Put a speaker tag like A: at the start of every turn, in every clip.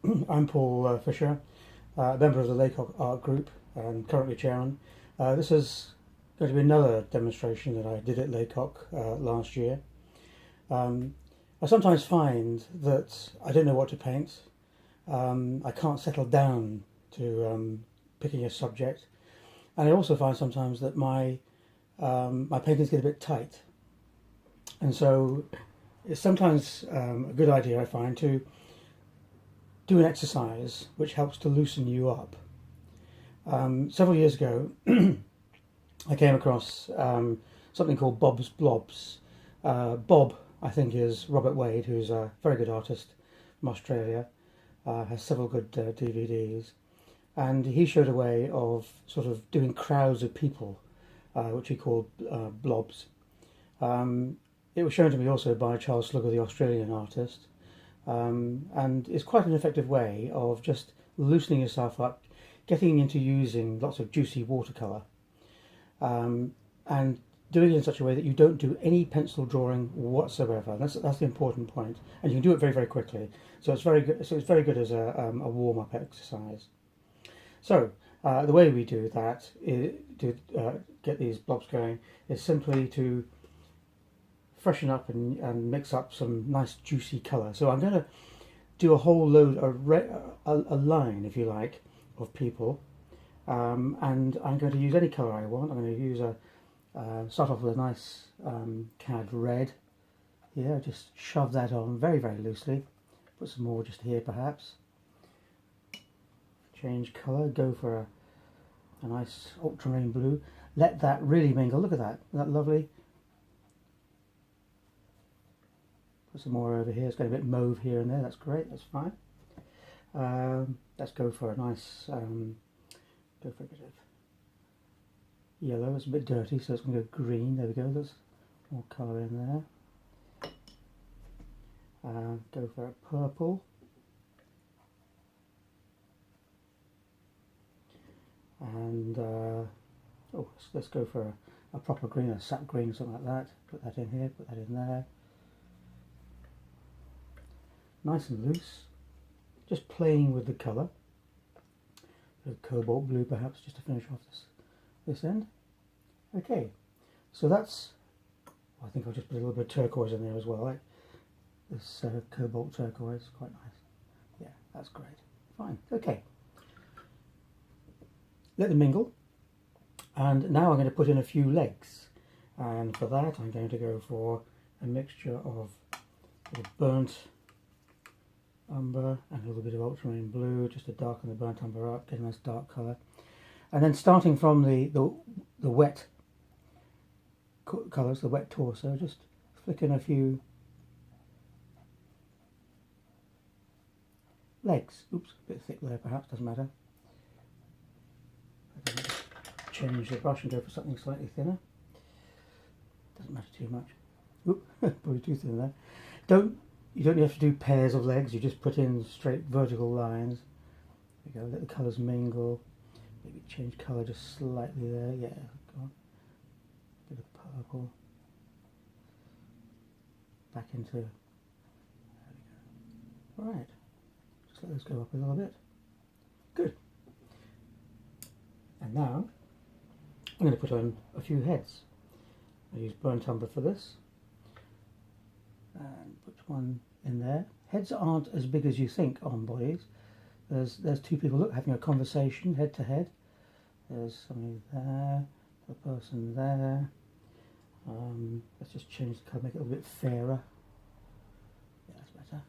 A: I'm Paul Fisher, member of the Laycock Art Group and currently chairman. This is going to be another demonstration that I did at Laycock last year. Um, I sometimes find that I don't know what to paint. I can't settle down to picking a subject, and I also find sometimes that my paintings get a bit tight, and so it's sometimes a good idea I find to do an exercise which helps to loosen you up. Several years ago, I came across something called Bob's Blobs. Bob, I think, is Robert Wade, who's a very good artist from Australia, has several good DVDs, and he showed a way of sort of doing crowds of people, which he called blobs. It was shown to me also by Charles Slugger, the Australian artist, and it's quite an effective way of just loosening yourself up, getting into using lots of juicy watercolour, and doing it in such a way that you don't do any pencil drawing whatsoever. That's the important point, and you can do it very, very quickly. So it's very good. So it's very good as a warm up exercise. So the way we do that to get these blobs going is simply to freshen up and mix up some nice juicy colour. So I'm going to do a whole load, a line, if you like, of people, and I'm going to use any colour I want. I'm going to use start off with a nice cad red here. Just shove that on very, very loosely. Put some more just here perhaps. Change colour, go for a nice ultramarine blue. Let that really mingle. Look at that, isn't that lovely? Put some more over here. It's got a bit mauve here and there. That's great. That's fine. Let's go for a nice. Go for a bit of yellow. It's a bit dirty, so it's going to go green. There we go. There's more colour in there. Go for a purple. And let's go for a proper green, a sap green, something like that. Put that in here. Put that in there. Nice and loose, just playing with the colour. A cobalt blue perhaps, just to finish off this end. Okay, so that's, I think I'll just put a little bit of turquoise in there as well, like this cobalt turquoise, quite nice. Yeah, that's great. Fine, okay. Let them mingle, and now I'm going to put in a few legs, and for that I'm going to go for a mixture of burnt umber and a little bit of ultramarine blue, just to darken the burnt umber up, get a nice dark colour. And then starting from the wet colours, the wet torso, just flick in a few legs. Oops, a bit thick there perhaps, doesn't matter. Change the brush and go for something slightly thinner. Doesn't matter too much. Oop, probably too thin there. You don't have to do pairs of legs, you just put in straight vertical lines. There we go, let the colours mingle. Maybe change colour just slightly there, yeah, go on. Bit of purple. Back into, there we go. Alright, just let those go up a little bit. Good. And now, I'm going to put on a few heads. I use burnt umber for this. And put one in there. Heads aren't as big as you think on bodies. There's two people having a conversation head to head. There's somebody there, a person there. Let's just change the colour, make it a little bit fairer. Yeah, that's better.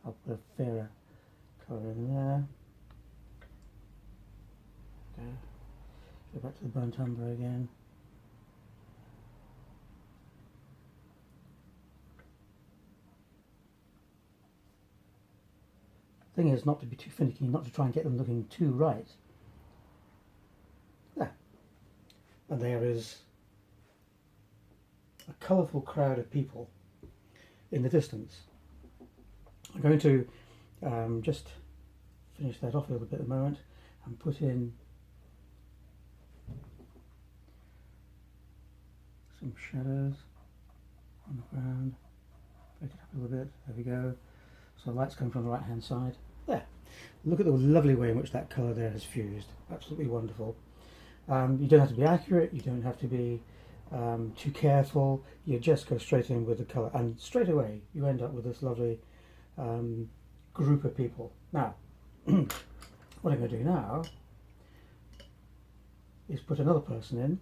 A: I'll put a fairer colour in there. Okay. Go back to the burnt umber again. Thing is not to be too finicky, not to try and get them looking too right. There. And there is a colourful crowd of people in the distance. I'm going to just finish that off a little bit at the moment and put in some shadows on the ground. Break it up a little bit. There we go. So the light's coming from the right hand side. There. Look at the lovely way in which that colour there has fused. Absolutely wonderful. You don't have to be accurate, you don't have to be too careful, you just go straight in with the colour, and straight away you end up with this lovely group of people. Now, what I'm going to do now is put another person in,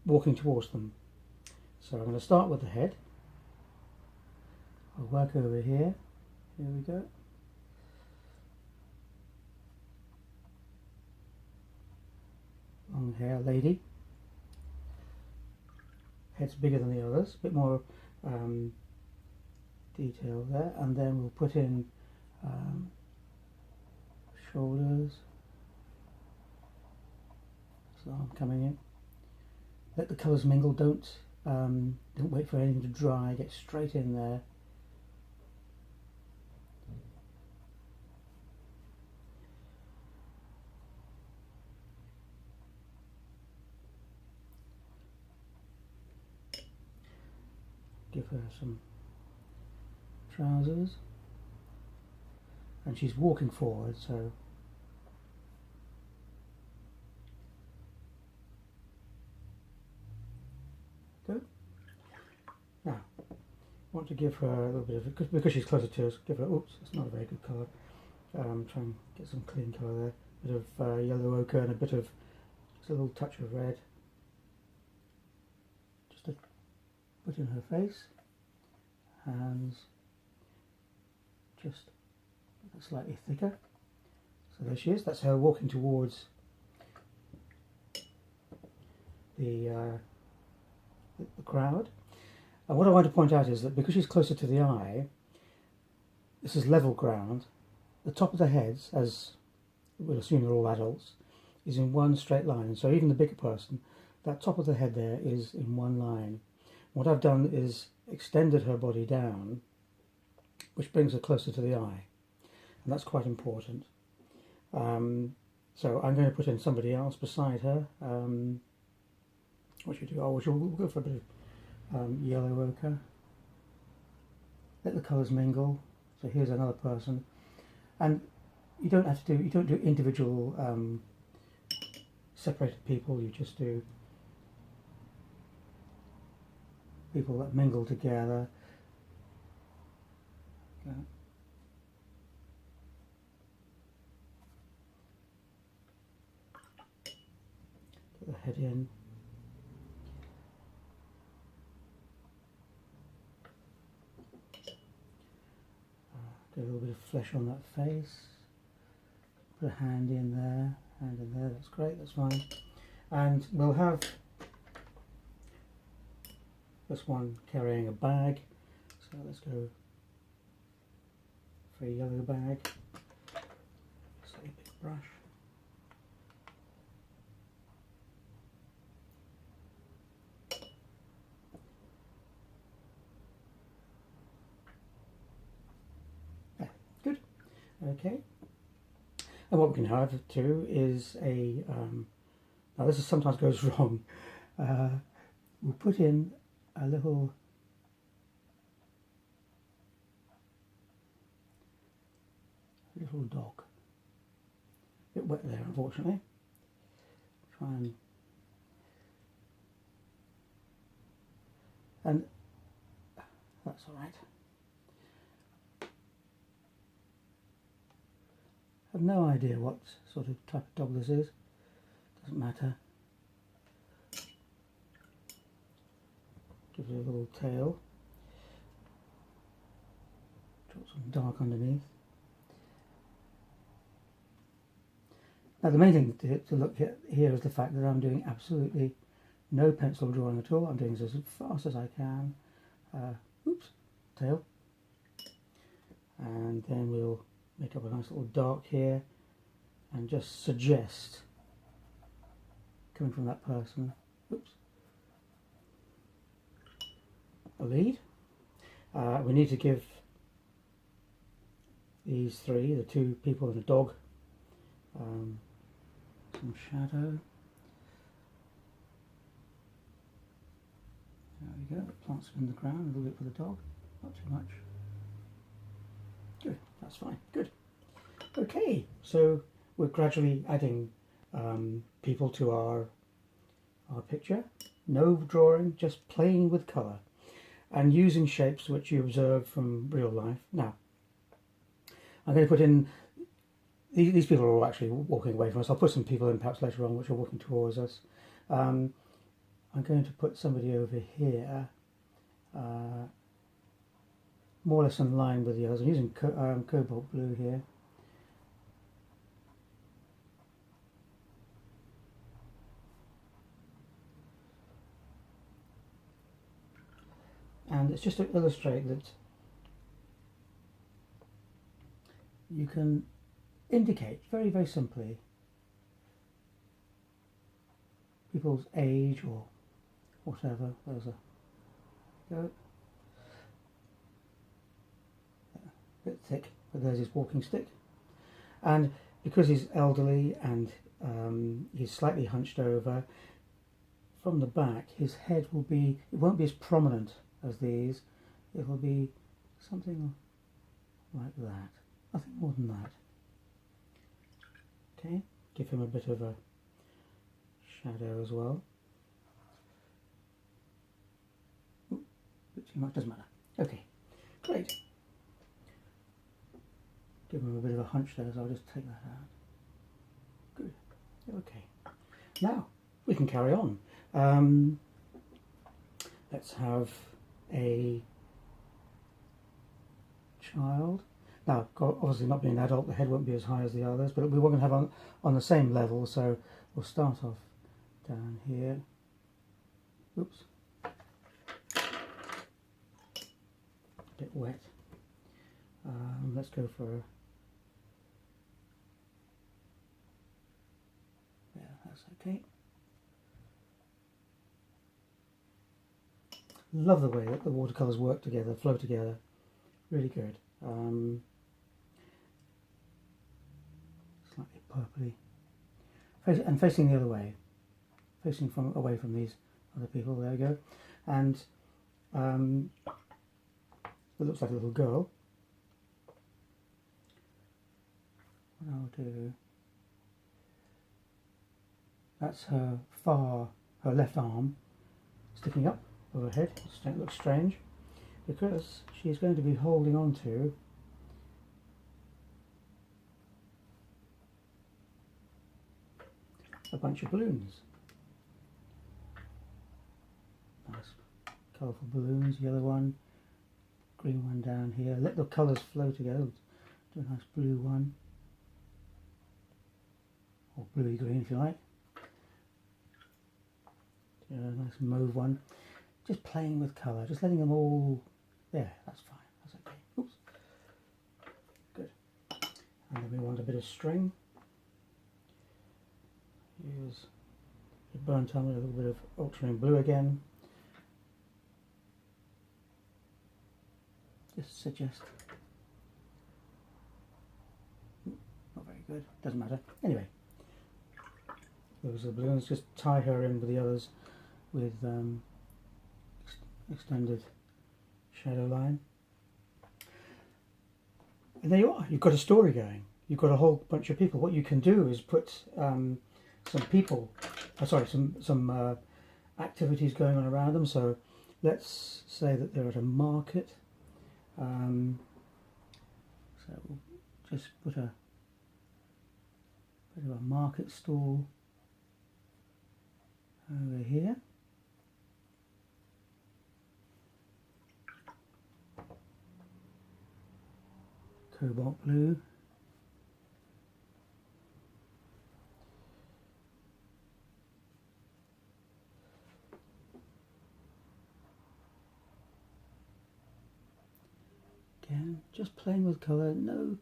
A: walking towards them. So I'm going to start with the head. I'll work over here. Here we go. Long hair lady. Head's bigger than the others, a bit more detail there, and then we'll put in shoulders. So I'm coming in. Let the colours mingle. Don't wait for anything to dry. Get straight in there. Give her some trousers, and she's walking forward, so good. Now, I want to give her a little bit of, because she's closer to us, give her, oops, that's not a very good colour. Try and get some clean colour there. A bit of yellow ochre and a bit of, just a little touch of red. Just to put in her face. Hands just slightly thicker. So there she is. That's her walking towards the crowd. And what I want to point out is that because she's closer to the eye, this is level ground. The top of the heads, as we'll assume they're all adults, is in one straight line. And so even the bigger person, that top of the head there is in one line. What I've done is extended her body down, which brings her closer to the eye, and that's quite important. So I'm going to put in somebody else beside her. What should we do? Oh, we'll go for a bit of yellow ochre. Let the colours mingle. So here's another person, and you don't do individual separated people. You just do people that mingle together. Okay. Put the head in. Get a little bit of flesh on that face. Put a hand in there, that's great, that's fine. And we'll have this one carrying a bag, so let's go for a yellow bag. Slightly big brush. Yeah, good. Okay. And what we can have too is a now this is sometimes goes wrong. We'll put in a little dog. A bit wet there, unfortunately. Try and that's all right. I have no idea what sort of type of dog this is. Doesn't matter. Give it a little tail. Drop some dark underneath. Now the main thing to look at here is the fact that I'm doing absolutely no pencil drawing at all. I'm doing this as fast as I can. Oops, tail. And then we'll make up a nice little dark here and just suggest, coming from that person, oops, a lead. We need to give these three, the two people and the dog, some shadow. There we go, plant some in the ground, a little bit for the dog, not too much. Good, that's fine, good. Okay, so we're gradually adding people to our picture. No drawing, just playing with colour and using shapes which you observe from real life. Now, I'm going to put in, these people are all actually walking away from us. I'll put some people in perhaps later on which are walking towards us. I'm going to put somebody over here, more or less in line with the others. I'm using cobalt blue here. And it's just to illustrate that you can indicate very, very simply people's age or whatever. There's a go. A bit thick, but there's his walking stick. And because he's elderly and he's slightly hunched over, from the back his head will be, it won't be as prominent as these, it will be something like that, nothing more than that. Okay, give him a bit of a shadow as well. Ooh, bit too much, doesn't matter. Okay, great. Give him a bit of a hunch there, so I'll just take that out. Good, okay. Now, we can carry on. Let's have a child. Now, obviously not being an adult, the head won't be as high as the others, but we want to have on the same level, so we'll start off down here. Oops. A bit wet. Let's go for a... Yeah, that's okay. Love the way that the watercolours work together, flow together. Really good. Slightly purpley. And facing the other way. Facing away from these other people. There we go. And it looks like a little girl. What I'll do... That's her left arm sticking up overhead. It looks strange because she's going to be holding on to a bunch of balloons. Nice colourful balloons, yellow one, green one down here. Let the colours flow together. Do a nice blue one, or bluey green if you like. Do a nice mauve one. Just playing with colour, just letting them all... There, that's fine, that's okay. Oops. Good. And then we want a bit of string. Use the burnt on with a little bit of ultramarine blue again. Just suggest... Not very good, doesn't matter. Anyway, those are the balloons. Just tie her in with the others with extended shadow line. And there you are, you've got a story going. You've got a whole bunch of people. What you can do is put some people, some activities going on around them. So let's say that they're at a market. So we'll just put a bit of a market stall over here. Cobalt blue. Again, just playing with colour, no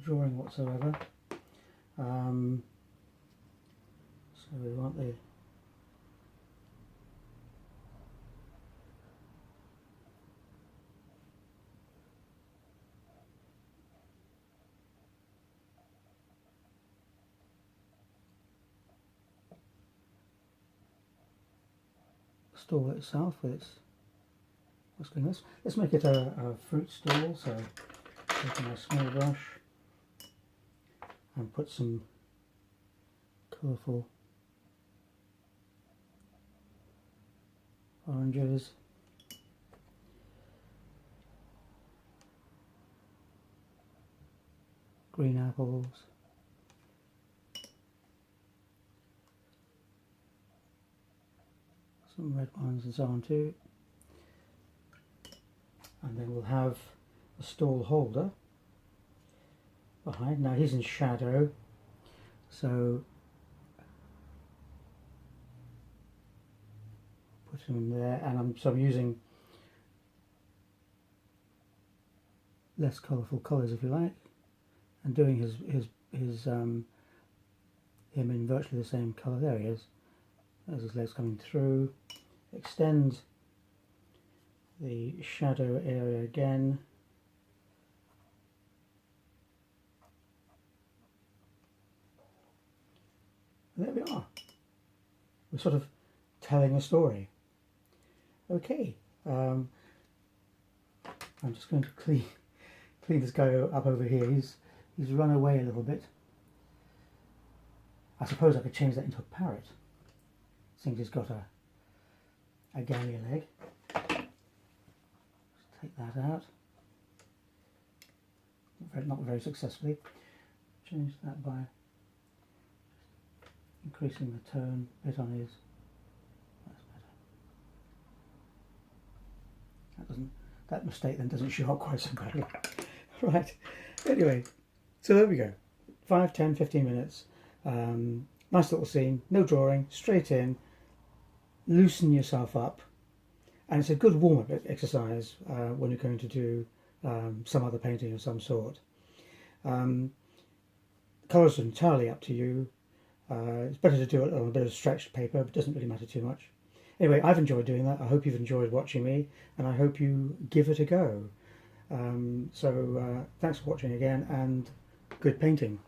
A: drawing whatsoever. So we want the stall itself with its... Let's make it a fruit stall, so Take my small brush and put some colourful oranges, green apples, some red ones and so on too, and then we'll have a stall holder behind. Now he's in shadow, so put him there, and I'm using less colourful colours, if you like, and doing him in virtually the same colour. There he is. There's his legs coming through. Extend the shadow area again. And there we are. We're sort of telling a story. Okay, I'm just going to clean this guy up over here. He's run away a little bit. I suppose I could change that into a parrot, since he's got a gallia leg. Just take that out. Not very successfully. Change that by increasing the tone a bit on his. That's better. That mistake then doesn't show up quite so badly. Right. Anyway, so there we go. 5, 10, 15 minutes. Nice little scene. No drawing. Straight in. Loosen yourself up. And it's a good warm-up exercise when you're going to do some other painting of some sort. Colours are entirely up to you. It's better to do it on a bit of stretched paper, but it doesn't really matter too much. Anyway, I've enjoyed doing that. I hope you've enjoyed watching me, and I hope you give it a go. Thanks for watching again, and good painting.